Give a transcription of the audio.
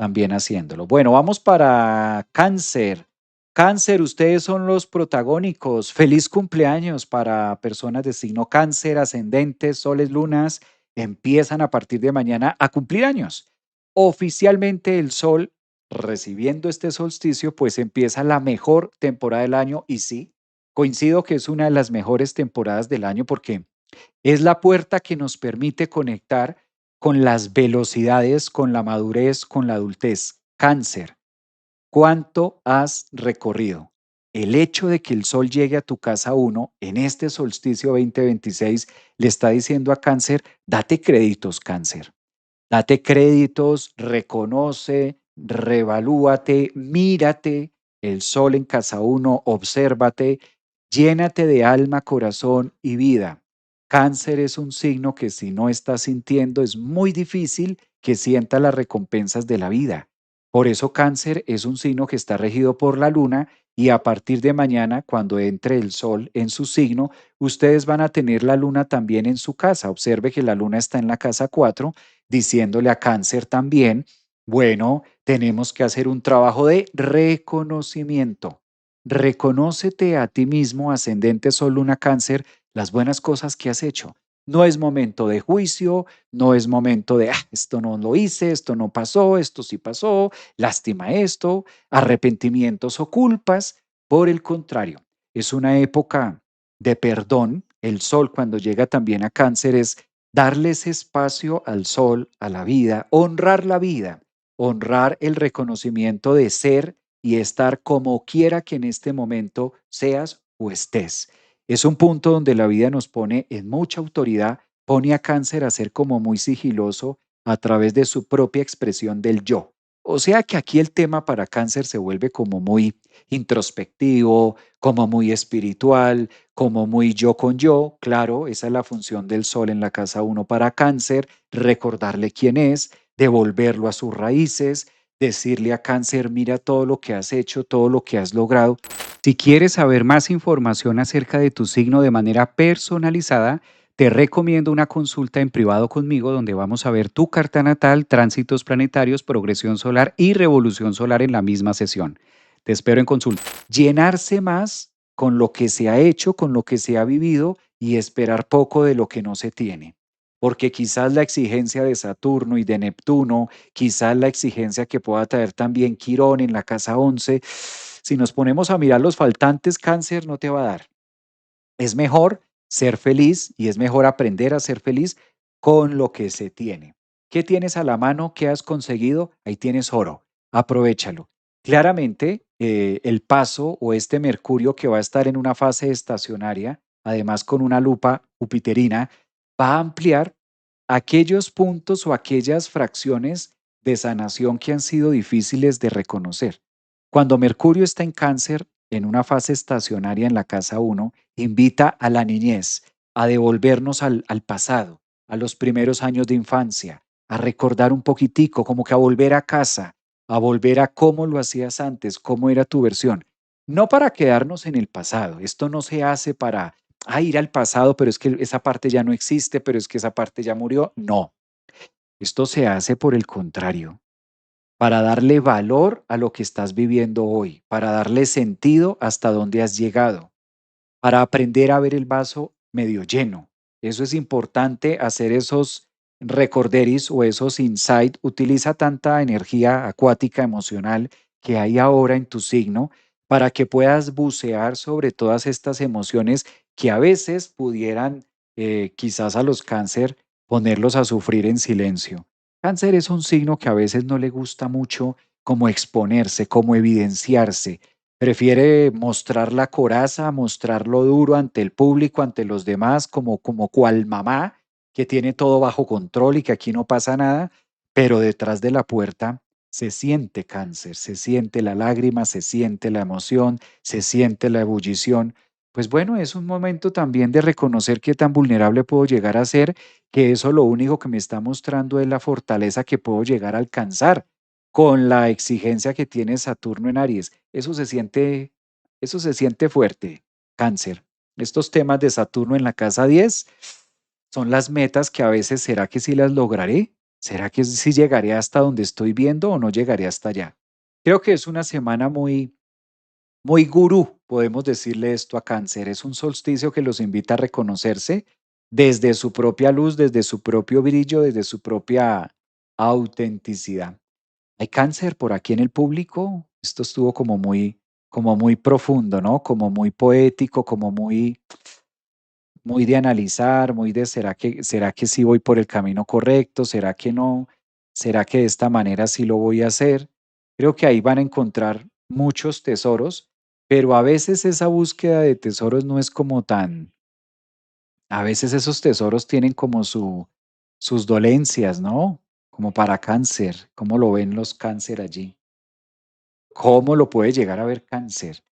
también haciéndolo. Bueno, vamos para Cáncer. Cáncer, ustedes son los protagónicos. Feliz cumpleaños para personas de signo Cáncer, ascendentes, soles, lunas. Empiezan a partir de mañana a cumplir años. Oficialmente el sol, recibiendo este solsticio, pues empieza la mejor temporada del año y sí, coincido que es una de las mejores temporadas del año porque es la puerta que nos permite conectar con las velocidades, con la madurez, con la adultez. Cáncer, ¿cuánto has recorrido? El hecho de que el sol llegue a tu casa uno en este solsticio 2026 le está diciendo a Cáncer, date créditos, Cáncer. Date créditos, reconoce, revalúate, mírate, el sol en casa uno, obsérvate, llénate de alma, corazón y vida. Cáncer es un signo que si no estás sintiendo es muy difícil que sienta las recompensas de la vida. Por eso Cáncer es un signo que está regido por la luna y a partir de mañana, cuando entre el sol en su signo, ustedes van a tener la luna también en su casa. Observe que la luna está en la casa 4 diciéndole a Cáncer también, bueno, tenemos que hacer un trabajo de reconocimiento. Reconócete a ti mismo, ascendente Sol, Luna, Cáncer, las buenas cosas que has hecho. No es momento de juicio, no es momento de, esto no lo hice, esto no pasó, esto sí pasó, lástima esto, arrepentimientos o culpas. Por el contrario, es una época de perdón. El sol cuando llega también a Cáncer es darle ese espacio al sol, a la vida, honrar el reconocimiento de ser y estar como quiera que en este momento seas o estés. Es un punto donde la vida nos pone en mucha autoridad, pone a Cáncer a ser como muy sigiloso a través de su propia expresión del yo. O sea que aquí el tema para Cáncer se vuelve como muy introspectivo, como muy espiritual, como muy yo con yo. Claro, esa es la función del sol en la casa uno para Cáncer, recordarle quién es, devolverlo a sus raíces, decirle a Cáncer, mira todo lo que has hecho, todo lo que has logrado. Si quieres saber más información acerca de tu signo de manera personalizada, te recomiendo una consulta en privado conmigo donde vamos a ver tu carta natal, tránsitos planetarios, progresión solar y revolución solar en la misma sesión. Te espero en consulta. Llenarse más con lo que se ha hecho, con lo que se ha vivido y esperar poco de lo que no se tiene. Porque quizás la exigencia de Saturno y de Neptuno, quizás la exigencia que pueda traer también Quirón en la casa 11, si nos ponemos a mirar los faltantes, Cáncer no te va a dar. Es mejor ser feliz y es mejor aprender a ser feliz con lo que se tiene. ¿Qué tienes a la mano? ¿Qué has conseguido? Ahí tienes oro. Aprovéchalo. Claramente, el paso o este Mercurio que va a estar en una fase estacionaria, además con una lupa jupiterina, va a ampliar aquellos puntos o aquellas fracciones de sanación que han sido difíciles de reconocer. Cuando Mercurio está en Cáncer, en una fase estacionaria en la casa uno, invita a la niñez, a devolvernos al pasado, a los primeros años de infancia, a recordar un poquitico, como que a volver a casa, a volver a cómo lo hacías antes, cómo era tu versión. No para quedarnos en el pasado, esto no se hace para ir al pasado, pero es que esa parte ya no existe, pero es que esa parte ya murió. No, esto se hace por el contrario, para darle valor a lo que estás viviendo hoy, para darle sentido hasta dónde has llegado, para aprender a ver el vaso medio lleno. Eso es importante, hacer esos recorderis o esos insight. Utiliza tanta energía acuática emocional que hay ahora en tu signo para que puedas bucear sobre todas estas emociones que a veces pudieran, quizás a los cáncer, ponerlos a sufrir en silencio. Cáncer es un signo que a veces no le gusta mucho como exponerse, como evidenciarse. Prefiere mostrar la coraza, mostrar lo duro ante el público, ante los demás, como cual mamá que tiene todo bajo control y que aquí no pasa nada, pero detrás de la puerta se siente Cáncer, se siente la lágrima, se siente la emoción, se siente la ebullición. Pues bueno, es un momento también de reconocer qué tan vulnerable puedo llegar a ser, que eso lo único que me está mostrando es la fortaleza que puedo llegar a alcanzar con la exigencia que tiene Saturno en Aries. Eso se siente fuerte, Cáncer. Estos temas de Saturno en la casa 10 son las metas que a veces, ¿será que sí las lograré? ¿Será que sí llegaré hasta donde estoy viendo o no llegaré hasta allá? Creo que es una semana muy gurú, podemos decirle esto a Cáncer. Es un solsticio que los invita a reconocerse desde su propia luz, desde su propio brillo, desde su propia autenticidad. ¿Hay Cáncer por aquí en el público? Esto estuvo como muy profundo, ¿no? Como muy poético, como muy de analizar, muy de será que sí voy por el camino correcto? ¿Será que no? ¿Será que de esta manera sí lo voy a hacer? Creo que ahí van a encontrar muchos tesoros, pero a veces esa búsqueda de tesoros no es como tan, a veces esos tesoros tienen como sus dolencias, ¿no? Como para Cáncer. ¿Cómo lo ven los Cáncer allí? ¿Cómo lo puede llegar a ver Cáncer?